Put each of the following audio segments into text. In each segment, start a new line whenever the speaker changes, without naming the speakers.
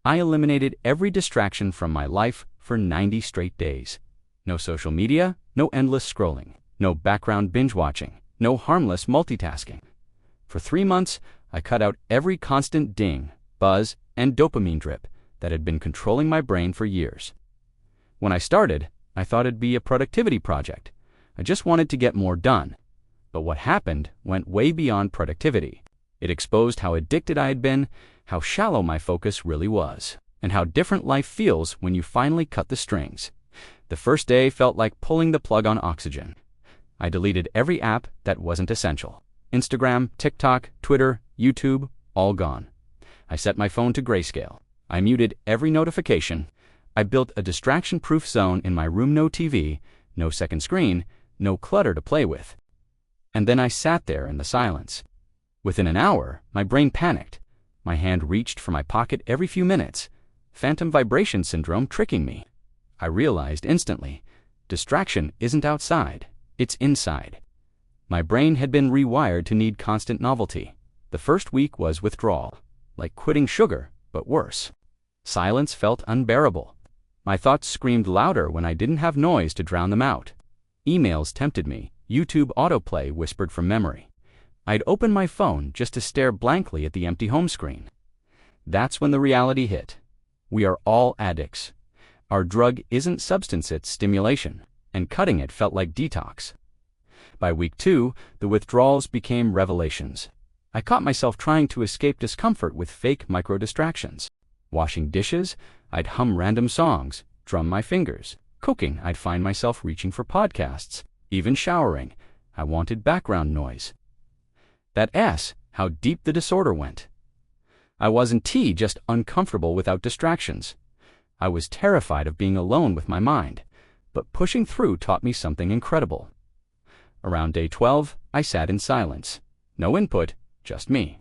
I eliminated every distraction from my life for 90 straight days. No social media, no endless scrolling, no background binge-watching, no harmless multitasking. For 3 months, I cut out every constant ding, buzz, and dopamine drip that had been controlling my brain for years. When I started, I thought it'd be a productivity project. I just wanted to get more done. But what happened went way beyond productivity. It exposed how addicted I had been, how shallow my focus really was, and how different life feels when you finally cut the strings. The first day felt like pulling the plug on oxygen. I deleted every app that wasn't essential. Instagram, TikTok, Twitter, YouTube, all gone. I set my phone to grayscale. I muted every notification. I built a distraction-proof zone in my room, no TV, no second screen, no clutter to play with. And then I sat there in the silence. Within an hour, my brain panicked. My hand reached for my pocket every few minutes. Phantom vibration syndrome tricking me. I realized instantly, distraction isn't outside, it's inside. My brain had been rewired to need constant novelty. The first week was withdrawal, like quitting sugar, but worse. Silence felt unbearable. My thoughts screamed louder when I didn't have noise to drown them out. Emails tempted me. YouTube autoplay whispered from memory. I'd open my phone just to stare blankly at the empty home screen. That's when the reality hit. We are all addicts. Our drug isn't substance, it's stimulation, and cutting it felt like detox. By week 2, the withdrawals became revelations. I caught myself trying to escape discomfort with fake micro-distractions. Washing dishes, I'd hum random songs, drum my fingers. Cooking, I'd find myself reaching for podcasts. Even showering, I wanted background noise. How deep the disorder went. I wasn't just uncomfortable without distractions. I was terrified of being alone with my mind, but pushing through taught me something incredible. Around day 12, I sat in silence. No input, just me.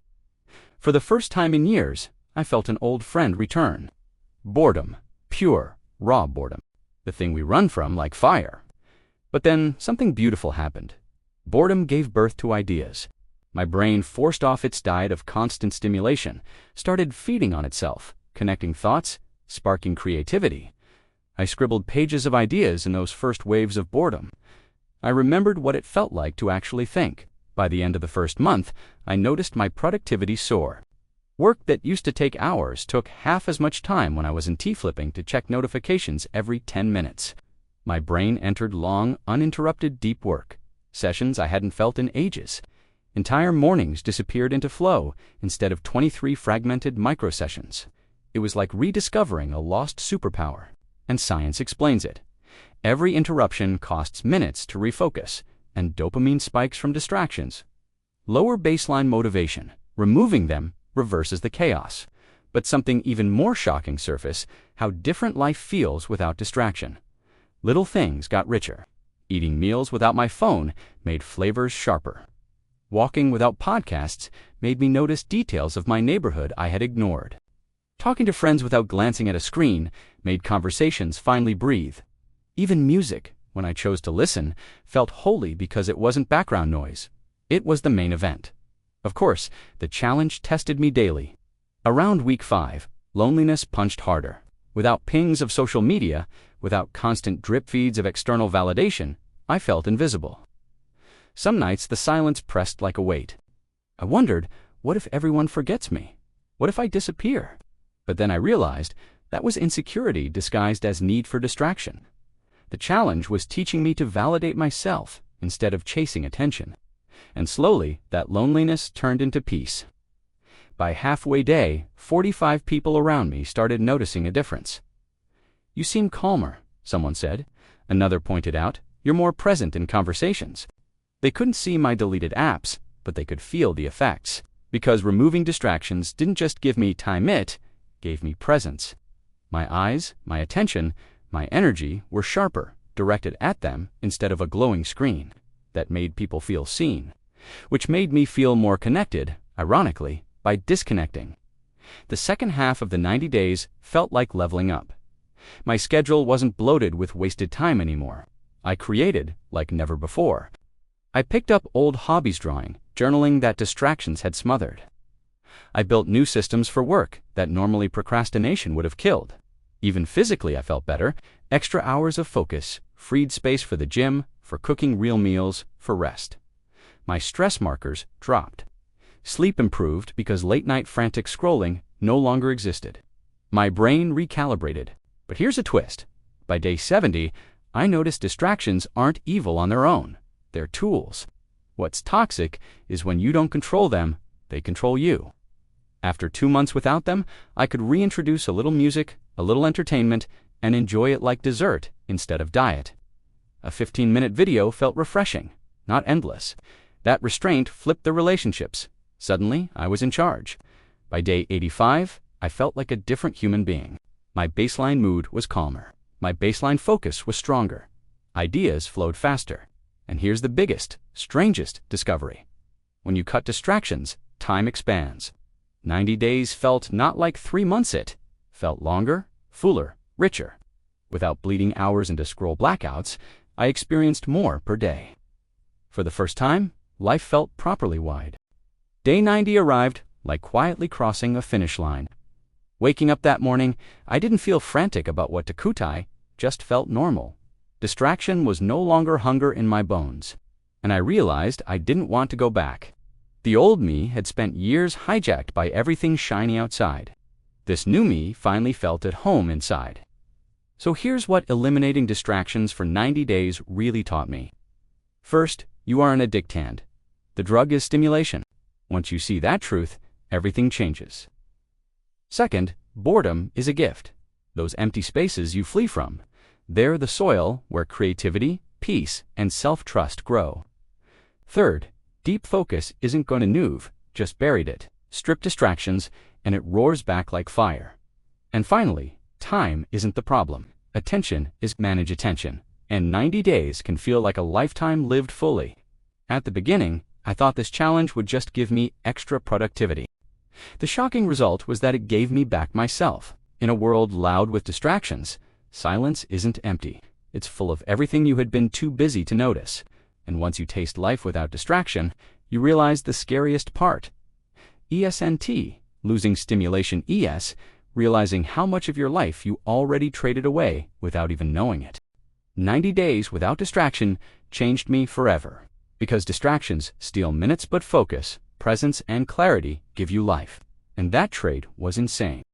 For the first time in years, I felt an old friend return. Boredom, pure, raw boredom. The thing we run from like fire. But then something beautiful happened. Boredom gave birth to ideas. My brain forced off its diet of constant stimulation, started feeding on itself, connecting thoughts, sparking creativity. I scribbled pages of ideas in those first waves of boredom. I remembered what it felt like to actually think. By the end of the first month, I noticed my productivity soar. Work that used to take hours took half as much time when I was in flipping to check notifications every 10 minutes. My brain entered long, uninterrupted deep work, sessions I hadn't felt in ages. Entire mornings disappeared into flow instead of 23 fragmented micro-sessions. It was like rediscovering a lost superpower, and science explains it. Every interruption costs minutes to refocus, and dopamine spikes from distractions. Lower baseline motivation, removing them, reverses the chaos. But something even more shocking surfaced: how different life feels without distraction. Little things got richer. Eating meals without my phone made flavors sharper. Walking without podcasts made me notice details of my neighborhood I had ignored. Talking to friends without glancing at a screen made conversations finally breathe. Even music, when I chose to listen, felt holy because it wasn't background noise. It was the main event. Of course, the challenge tested me daily. Around week 5, loneliness punched harder. Without pings of social media, without constant drip feeds of external validation, I felt invisible. Some nights the silence pressed like a weight. I wondered, what if everyone forgets me? What if I disappear? But then I realized that was insecurity disguised as need for distraction. The challenge was teaching me to validate myself instead of chasing attention. And slowly, that loneliness turned into peace. By halfway day, 45 people around me started noticing a difference. "You seem calmer," someone said. Another pointed out, "You're more present in conversations." They couldn't see my deleted apps, but they could feel the effects. Because removing distractions didn't just give me time, it gave me presence. My eyes, my attention, my energy were sharper, directed at them instead of a glowing screen. That made people feel seen, which made me feel more connected, ironically, by disconnecting. The second half of the 90 days felt like leveling up. My schedule wasn't bloated with wasted time anymore. I created like never before. I picked up old hobbies: drawing, journaling that distractions had smothered. I built new systems for work that normally procrastination would have killed. Even physically, I felt better. Extra hours of focus, freed space for the gym, for cooking real meals, for rest. My stress markers dropped. Sleep improved because late-night frantic scrolling no longer existed. My brain recalibrated. But here's a twist. By day 70, I noticed distractions aren't evil on their own. They're tools. What's toxic is when you don't control them, they control you. After 2 months without them, I could reintroduce a little music, a little entertainment, and enjoy it like dessert instead of diet. A 15-minute video felt refreshing, not endless. That restraint flipped the relationships. Suddenly, I was in charge. By day 85, I felt like a different human being. My baseline mood was calmer. My baseline focus was stronger. Ideas flowed faster. And here's the biggest, strangest discovery. When you cut distractions, time expands. 90 days felt not like 3 months it felt longer, fuller, richer. Without bleeding hours into scroll blackouts, I experienced more per day. For the first time, life felt properly wide. Day 90 arrived like quietly crossing a finish line. Waking up that morning, I didn't feel frantic about what to kutai, just felt normal. Distraction was no longer hunger in my bones. And I realized I didn't want to go back. The old me had spent years hijacked by everything shiny outside. This new me finally felt at home inside. So here's what eliminating distractions for 90 days really taught me. First, you are an addictant. The drug is stimulation. Once you see that truth, everything changes. Second, boredom is a gift. Those empty spaces you flee from, they're the soil where creativity, peace, and self-trust grow. Third, deep focus isn't going to move, just buried it. Strip distractions, and it roars back like fire. And finally, time isn't the problem. Attention is manage attention, and 90 days can feel like a lifetime lived fully. At the beginning, I thought this challenge would just give me extra productivity. The shocking result was that it gave me back myself. In a world loud with distractions, silence isn't empty. It's full of everything you had been too busy to notice. And once you taste life without distraction, you realize the scariest part. ESNT, losing stimulation ES, realizing how much of your life you already traded away without even knowing it. 90 days without distraction changed me forever. Because distractions steal minutes, but focus, presence, and clarity give you life. And that trade was insane.